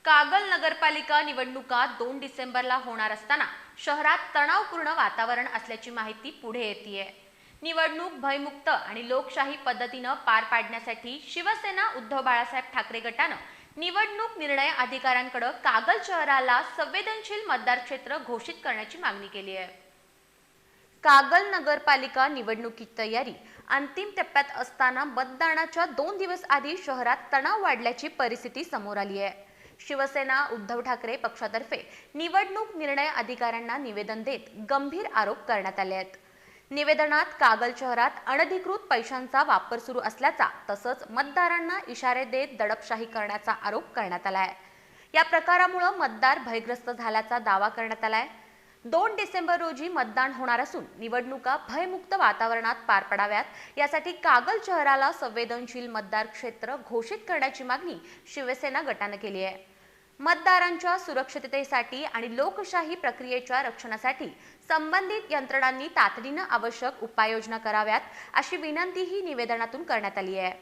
कागल नगरपालिका निवडणुका 2 डिसेंबरला होणार असताना शहरात तणावपूर्ण वातावरण असल्याची माहिती पुढे येतेय। निवडणूक भयमुक्त आणि लोकशाही पद्धतीने पार पाडण्यासाठी शिवसेना उद्धव बाळासाहेब ठाकरे गटानं निवडणूक निर्णय अधिकाऱ्यांकडे कागल शहराला संवेदनशील मतदार क्षेत्र घोषित करण्याची मागणी केली आहे। कागल नगरपालिका निवडणुकीची तयारी अंतिम टप्प्यात असताना मतदानाच्या 2 दिवस आधी शहरात तणाव वाढल्याची परिस्थिती समोर आली आहे। शिवसेना उद्धव ठाकरे पक्षातर्फे निवडणूक निर्णय अधिकाऱ्यांना निवेदन देत गंभीर आरोप करण्यात आले आहेत। निवेदनात कागल शहरात अनधिकृत पैशांचा वापर सुरू असल्याचा तसंच मतदारांना इशारे देत दडपशाही करण्याचा आरोप करण्यात आला आहे। या प्रकारामुळे मतदार भयग्रस्त झाल्याचा दावा करण्यात आला आहे। 2 डिसेंबर रोजी मतदान होणार असून निवडणुका भयमुक्त वातावरणात पार पडाव्यात यासाठी कागल शहराला संवेदनशील मतदार क्षेत्र घोषित करण्याची मागणी शिवसेना गटाने केली आहे। मतदारांच्या सुरक्षिततेसाठी आणि लोकशाही प्रक्रियेच्या रक्षणासाठी संबंधित यंत्रणांनी तातडीने आवश्यक उपाययोजना कराव्यात अशी विनंतीही निवेदनातून करण्यात आली आहे।